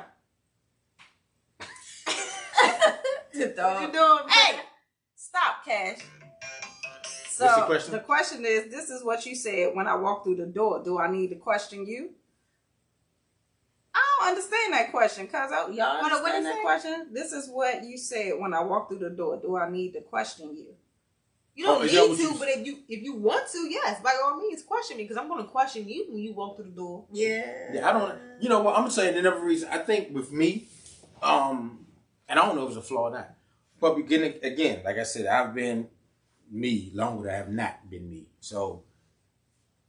What you doing? Hey! Stop, Cash. So what's the question? The question is, this is what you said. When I walk through the door, do I need to question you? I don't understand that question. Y'all understand that question? This is what you said. When I walk through the door, do I need to question you? You don't need to, but if you want to, yes, by all means, question me, because I'm going to question you when you walk through the door. Yeah. I don't. You know what? I'm gonna say another reason. I think with me, and I don't know if it's a flaw or not, but beginning again, like I said, I've been me longer than I have not been me. So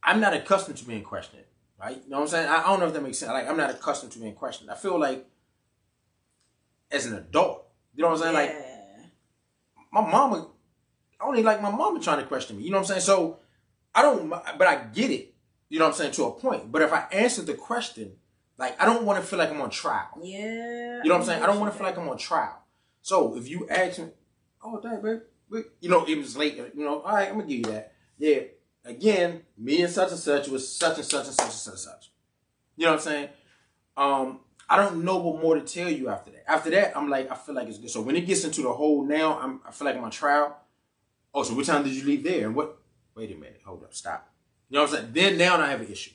I'm not accustomed to being questioned. Right? You know what I'm saying? I don't know if that makes sense. Like, I'm not accustomed to being questioned. I feel like as an adult, you know what I'm saying? Like my mama. I don't even like my mama trying to question me. You know what I'm saying? So I don't, but I get it. You know what I'm saying? To a point. But if I answer the question, like, I don't want to feel like I'm on trial. Yeah. You know what I'm saying? I don't want to feel like I'm on trial. So if you ask me, oh, dang, babe, you know, it was late. You know, all right, I'm going to give you that. Yeah. Again, me and such and such was such and such and such and such and such. You know what I'm saying? I don't know what more to tell you after that. After that, I'm like, I feel like it's good. So when it gets into the whole now, I feel like I'm on trial. Oh, so what time did you leave there? And what? Wait a minute. Hold up. Stop. You know what I'm saying? Then now I have an issue.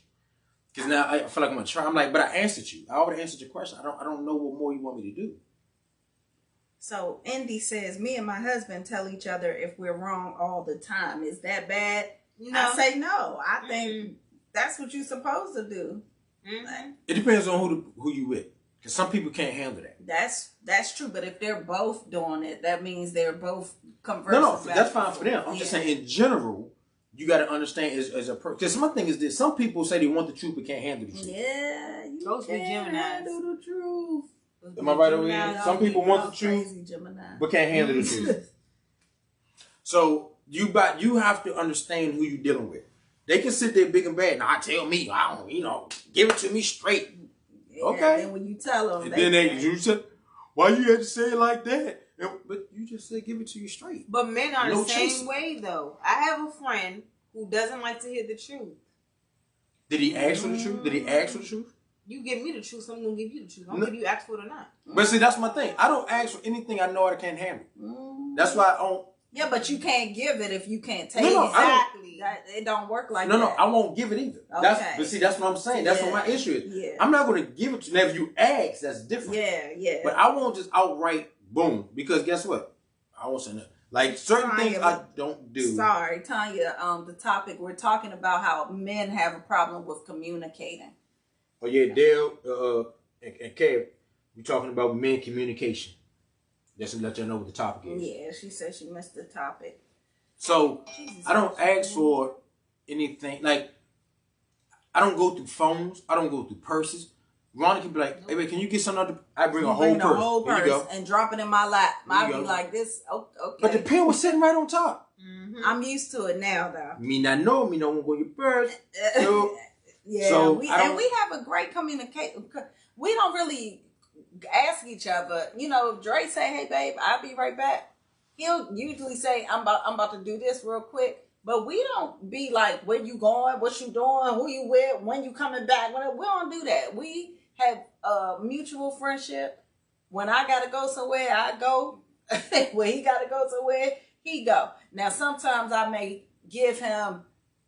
Because now I feel like I'm going to try. I'm like, but I answered you. I already answered your question. I don't know what more you want me to do. So Indy says, me and my husband tell each other if we're wrong all the time. Is that bad? No. I say no. I think that's what you're supposed to do. Mm-hmm. It depends on who you with. Because some people can't handle that. That's true. But if they're both doing it, that means they're both conversing. No, that's fine for them. I'm just saying in general, you got to understand as a person. Because my thing is this: some people say they want the truth but can't handle the truth. Yeah, those be Geminis. Handle the truth. Am I right over here? Some people want the truth but can't handle the truth. So you have to understand who you're dealing with. They can sit there big and bad. Nah, tell me, I don't, you know, give it to me straight. Yeah, okay. And when you tell them, and then you said, why you had to say it like that? But you just said give it to you straight. But men are the same way, though. I have a friend who doesn't like to hear the truth. Did he ask for the truth? Did he ask for the truth? You give me the truth, so I'm going to give you the truth. I don't care if you ask for it or not. But see, that's my thing. I don't ask for anything I know I can't handle. That's why I don't. Yeah, but you can't give it if you can't take it. Exactly. It don't work like that. No, I won't give it either. Okay. But see, that's what I'm saying. That's what my issue is. Yeah. I'm not going to give it to you. Now, if you ask, that's different. Yeah. But I won't just outright boom. Because guess what? I won't say nothing. Like, certain things I don't do. Sorry, Tanya. The topic, we're talking about how men have a problem with communicating. Oh, yeah, Dale and Kev, we're talking about men communication. Just to let y'all know what the topic is. Yeah, she said she missed the topic. So, I don't ask for anything. Like, I don't go through phones. I don't go through purses. Ronnie can be like, hey, wait, can you get some other? I bring a whole purse. There you go. And drop it in my lap. I'll be like this. Okay. But the pen was sitting right on top. Mm-hmm. I'm used to it now, though. Me not know. Me no want to go your purse. So, yeah, so we have a great communication. We don't really ask each other. You know, Dre say, hey, babe, I'll be right back. He'll usually say, I'm about to do this real quick. But we don't be like, where you going, what you doing, who you with, when you coming back. We don't do that. We have a mutual friendship. When I got to go somewhere, I go. When he got to go somewhere, he go. Now, sometimes I may give him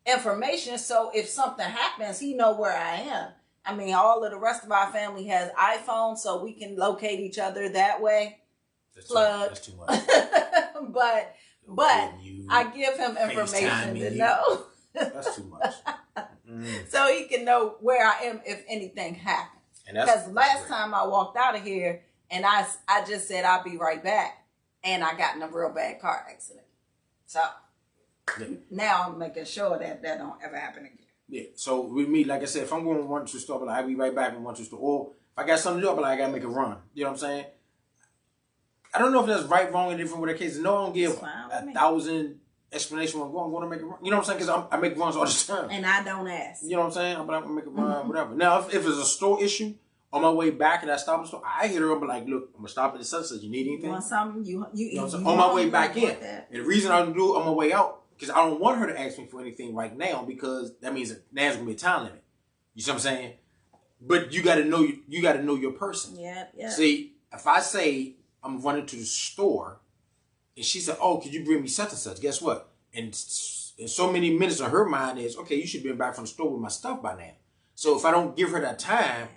information so if something happens, he know where I am. I mean, all of the rest of our family has iPhones, so we can locate each other that way. That's too much. but I give him information to know. That's too much. So he can know where I am if anything happens. Because last time I walked out of here and I just said I'll be right back, and I got in a real bad car accident. So now I'm making sure that don't ever happen again. Yeah. So with me, like I said, if I'm going to one to the store, I'll be right back from one to the store. Or if I got something to do, I got to make a run. You know what I'm saying? I don't know if that's right, wrong, or different with the case. No, I don't give 1,000 explanation when I'm going to make a run. You know what I'm saying? Because I make runs all the time. And I don't ask. You know what I'm saying? I'm going to make a run, whatever. Now, if it's a store issue, on my way back and I stop at the store, I hit her up and like, look, I'm going to stop at the sunset. You need anything? You want something? You know what I'm on my way back in. And the reason I do it on my way out, because I don't want her to ask me for anything right now, because that means that there's going to be a time limit. You see what I'm saying? But you got to know your person. Yeah. See, if I say I'm running to the store and she said, oh, could you bring me such and such? Guess what? And in so many minutes in her mind is, okay, you should be back from the store with my stuff by now. So if I don't give her that time,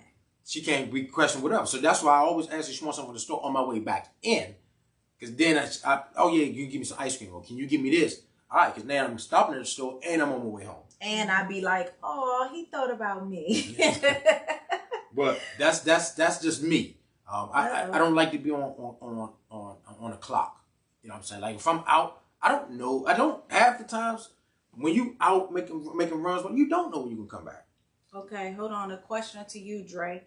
she can't be questioning whatever. So that's why I always ask if she wants something from the store on my way back in. Because then oh yeah, you can give me some ice cream, or can you give me this? All right, because now I'm stopping at the store and I'm on my way home. And I'd be like, oh, he thought about me. But that's just me. I don't like to be on a clock. You know what I'm saying? Like if I'm out, I don't know. I don't half the times when you out making runs, you don't know when you can come back. Okay, hold on. A question to you, Dre.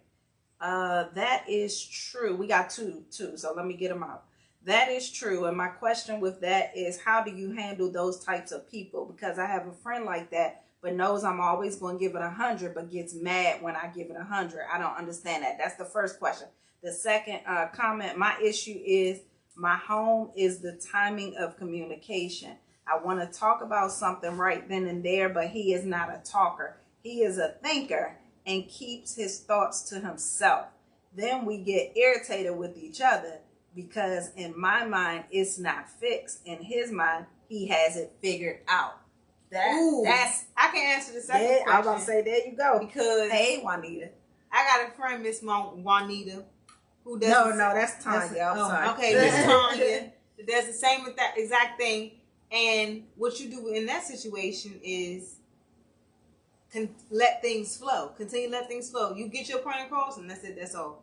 That is true. We got two, so let me get them out. That is true. And my question with that is, how do you handle those types of people? Because I have a friend like that but knows I'm always going to give it 100, but gets mad when I give it 100. I don't understand that. That's the first question. The second comment, my issue is my home is the timing of communication. I want to talk about something right then and there, but he is not a talker. He is a thinker and keeps his thoughts to himself. Then we get irritated with each other because in my mind, it's not fixed. In his mind, he has it figured out. That's I can answer the second question. I was about to say, there you go. Because hey, Juanita. I got a friend, Miss Juanita, who does no, that's Tanya. I'm sorry. Okay, Miss Tanya does the same with that exact thing. And what you do in that situation is let things flow. Continue to let things flow. You get your point across, and that's it. That's all.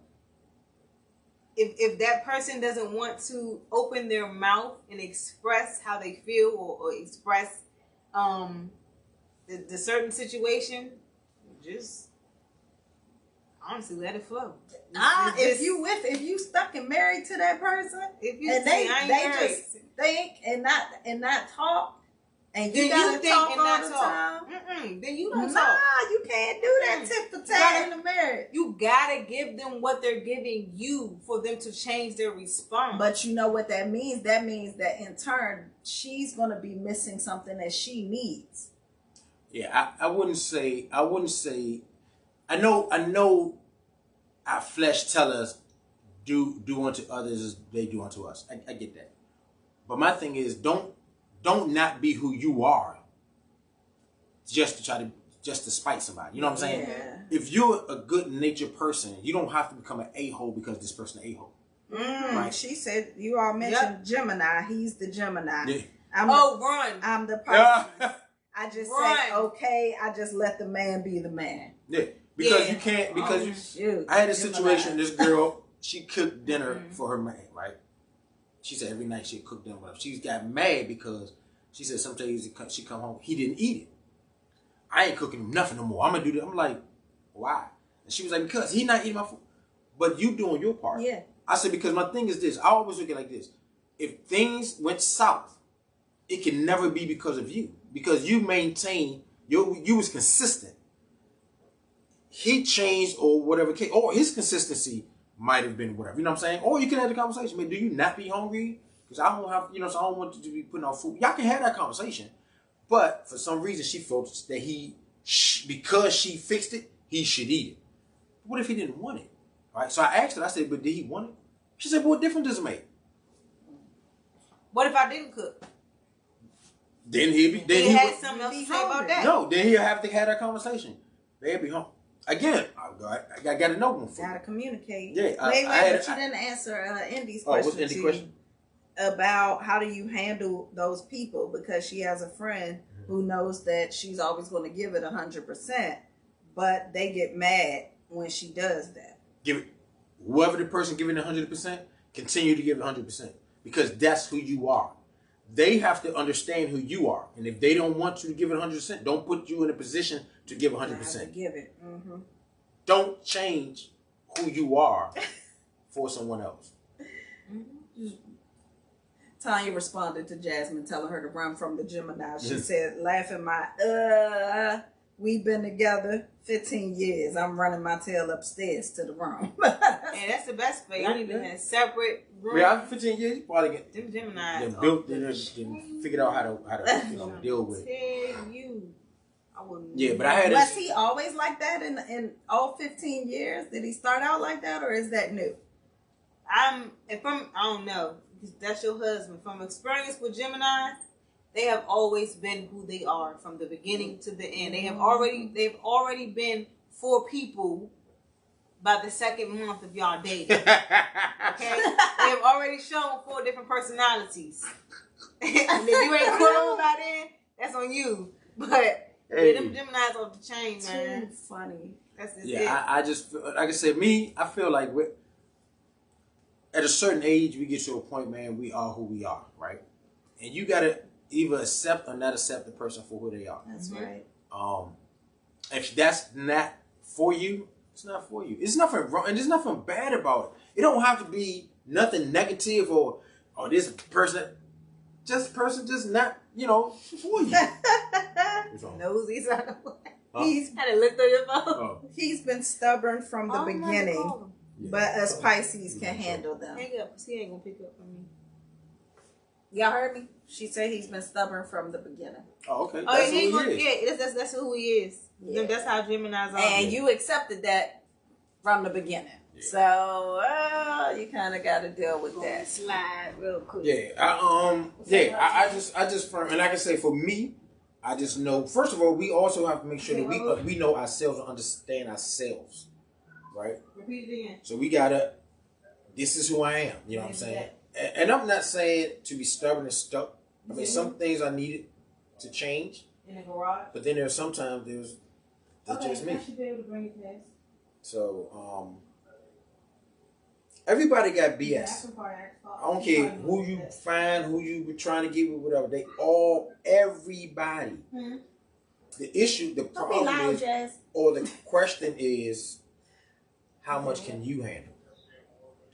If that person doesn't want to open their mouth and express how they feel or express the certain situation, just honestly let it flow. If you stuck and married to that person, and they just think and not talk, and you gotta talk all the time, then you don't talk. Nah, you can't do that tit for tat in the marriage. You gotta give them what they're giving you for them to change their response. But you know what that means? That means that in turn, she's gonna be missing something that she needs. Yeah, I wouldn't say. I know. Our flesh tell us do unto others as they do unto us. I get that. But my thing is don't not be who you are just to spite somebody. You know what I'm saying? Yeah. If you're a good natured person, you don't have to become an a-hole because this person an a-hole. Right? She said you all mentioned Gemini. He's the Gemini. Yeah. Run. I'm the person. I just say okay. I just let the man be the man. Yeah. Because you can't, I had a situation, this girl, she cooked dinner for her man, right? She said every night she'd cook dinner with him. She got mad because she said some days she come home, he didn't eat it. I ain't cooking him nothing no more. I'm going to do that. I'm like, why? And she was like, because he not eating my food. But you doing your part. Yeah. I said, because my thing is this. I always look at it like this. If things went south, it can never be because of you. Because you maintain, you was consistent. He changed or whatever case, or his consistency might have been whatever. You know what I'm saying? Or you can have the conversation. Man, do you not be hungry? Because I don't have, so I don't want you to be putting out food. Y'all can have that conversation. But for some reason, she felt that because she fixed it, he should eat it. What if he didn't want it? Right? So I asked her, I said, but did he want it? She said, well, what difference does it make? What if I didn't cook? Then he had something else to say about that. No, then he'll have to have that conversation. They'll be home. Again, I got to know one for you. Got to communicate. Yeah, but you didn't answer Indy's question. What's Indy's question? About how do you handle those people, because she has a friend who knows that she's always going to give it 100%, but they get mad when she does that. Give it. Whoever the person giving 100%, continue to give it 100% because that's who you are. They have to understand who you are, and if they don't want you to give it 100%, don't put you in a position to give 100%. Give it. Mm-hmm. Don't change who you are for someone else. Mm-hmm. Tanya responded to Jasmine telling her to run from the Gemini. She said, laughing we've been together 15 years. I'm running my tail upstairs to the room. And that's the best way. I need to have separate rooms. Yeah, after 15 years, you probably get them Gemini. They figured out how to deal with it. I wouldn't. Yeah, but I had. Was he always like that in all 15 years? Did he start out like that, or is that new? I don't know. That's your husband. From experience with Gemini, they have always been who they are from the beginning to the end. They've already been 4 people by the second month of y'all dating. Okay? They have already shown 4 different personalities. And if you ain't cool by then, that's on you. But them Geminis off the chain, man. Too funny. That's just it. I just, like I said, I feel like at a certain age, we get to a point, man, we are who we are, right? And you got to either accept or not accept the person for who they are. That's right. If that's not for you, it's not for you. It's nothing wrong, and there's nothing bad about it. It don't have to be nothing negative or this person. person just not, for you. Nosy son. He's had to look through your phone. Oh. He's been stubborn from the beginning, but us Pisces can handle them. Hang up, 'cause he ain't gonna pick up on me. Y'all heard me? She said he's been stubborn from the beginning. Oh, okay. That's who he is. Yeah, that's who he is. Yeah. That's how Gemini's are. And you accepted that from the beginning. Yeah. So you kind of got to deal with that. Slide real quick. Yeah, I just and I can say for me, I just know. First of all, we also have to make sure that we know ourselves and understand ourselves, right? Repeat it again. So we gotta. This is who I am. You know what I'm saying? And I'm not saying to be stubborn and stuck. I mean, some things I needed to change. In the garage. But then there's sometimes that's just me. I should be able to bring it past. So everybody got BS. I don't care who you find, who you were trying to get with, whatever. Everybody. Mm-hmm. The problem is, or the question is, how much can you handle?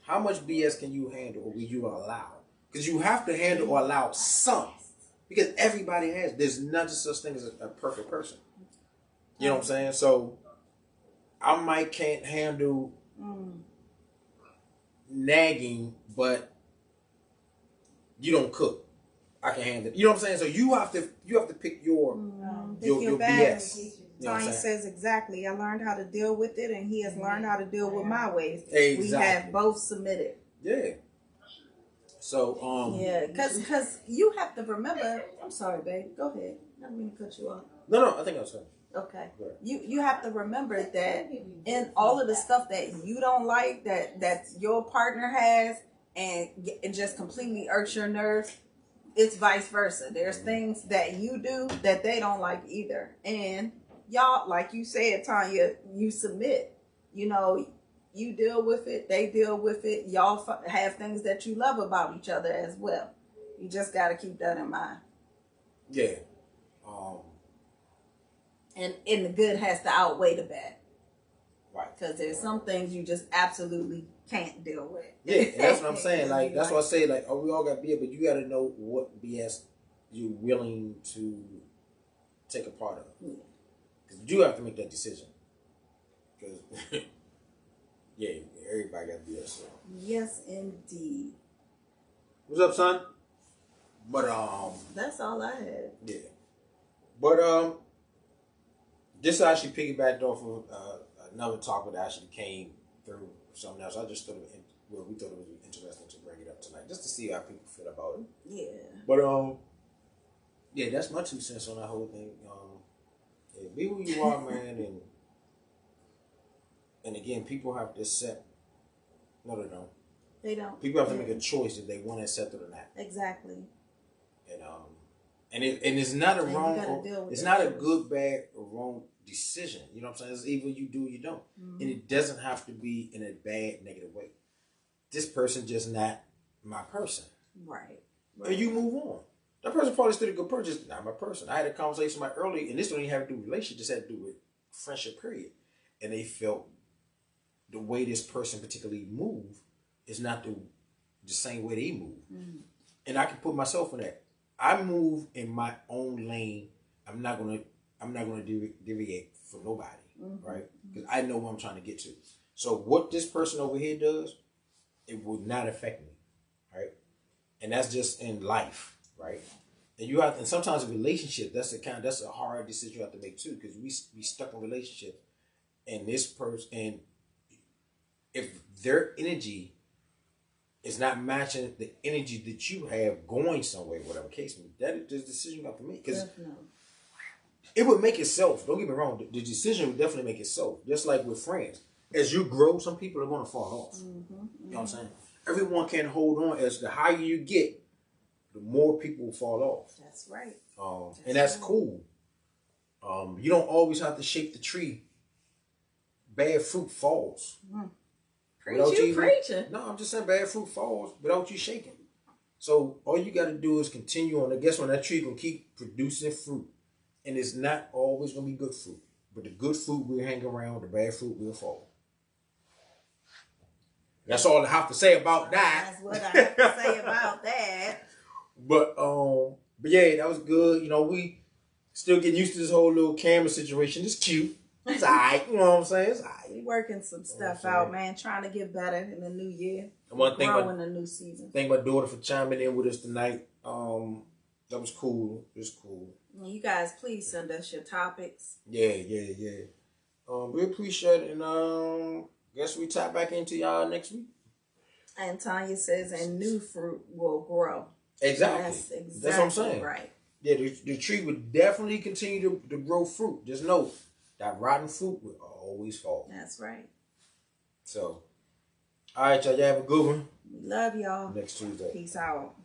How much BS can you handle, or will you allow? Because you have to handle or allow some. Because everybody has. There's not just such thing as a perfect person. You know what I'm saying? So I can't handle nagging, but you don't cook. I can handle it. You know what I'm saying? So you have to pick your BS. Tanya says exactly. I learned how to deal with it, and he has learned how to deal with my ways. Exactly. We have both submitted. Yeah. So because you have to remember. I'm sorry, babe. Go ahead. I didn't mean to cut you off. No, I think I was saying. Okay. You have to remember that in all of the stuff that you don't like, that your partner has, and it just completely irks your nerves, it's vice versa. There's things that you do that they don't like either. And y'all, like you said, Tanya, you submit. You deal with it, they deal with it. Y'all have things that you love about each other as well. You just got to keep that in mind. Yeah. And the good has to outweigh the bad. Right. Because there's some things you just absolutely can't deal with. Yeah, and that's what I'm saying. Like, that's what I say. Like, we all got BS, but you got to know what BS you're willing to take a part of. Because you have to make that decision. Because, yeah, everybody got BS. So. Yes, indeed. What's up, son? But, that's all I had. Yeah. But, this actually piggybacked off of another topic that actually came through something else. I just thought we thought it was interesting to bring it up tonight, just to see how people feel about it. Yeah. But yeah, that's my 2 cents on that whole thing. Yeah, be who you are, man, and again, people have to accept. No, they don't. They don't. People have to make a choice if they want to accept it or not. Exactly. And it's not a wrong. It's not a good, bad, or wrong decision. You know what I'm saying? It's either you do or you don't. Mm-hmm. And it doesn't have to be in a bad, negative way. This person just not my person. Right. And you move on. That person probably still a good person, just not my person. I had a conversation about early, and this don't even have to do with relationship, just had to do with friendship, period. And they felt the way this person particularly move is not the same way they move. Mm-hmm. And I can put myself in that. I move in my own lane. I'm not gonna deviate from nobody, right? Because I know what I'm trying to get to. So what this person over here does, it will not affect me, right? And that's just in life, right? And sometimes in relationship, that's a hard decision you have to make too, because we stuck in relationships, and this person, and if their energy is not matching the energy that you have going somewhere, whatever case may be, that is the decision you have to make. Because it would make itself. Don't get me wrong. The decision would definitely make itself. Just like with friends, as you grow, some people are going to fall off. Mm-hmm. You know what I'm saying? Everyone can hold on. As the higher you get, the more people will fall off. That's right. And that's cool. You don't always have to shake the tree. Bad fruit falls. Mm. Preaching. No, I'm just saying bad fruit falls without you shaking. So all you got to do is continue on. I guess when that tree gonna keep producing fruit, and it's not always gonna be good fruit, but the good fruit will hang around. The bad fruit will fall. That's all I have to say about that. That's what I have to say about that. But yeah, that was good. You know, we still getting used to this whole little camera situation. It's cute. It's alright. You know what I'm saying? It's alright. We working some stuff out, man. Trying to get better in the new year. And one thing in the new season. Thank my daughter for chiming in with us tonight. That was cool. It was cool. You guys, please send us your topics. Yeah. We appreciate it, and guess we tap back into y'all next week. And Tanya says, and new fruit will grow. Exactly. That's what I'm saying. Right. Yeah, the tree would definitely continue to grow fruit. Just know that rotten fruit will always fall. That's right. So, all right, y'all have a good one. We love y'all. Next Tuesday. Peace out.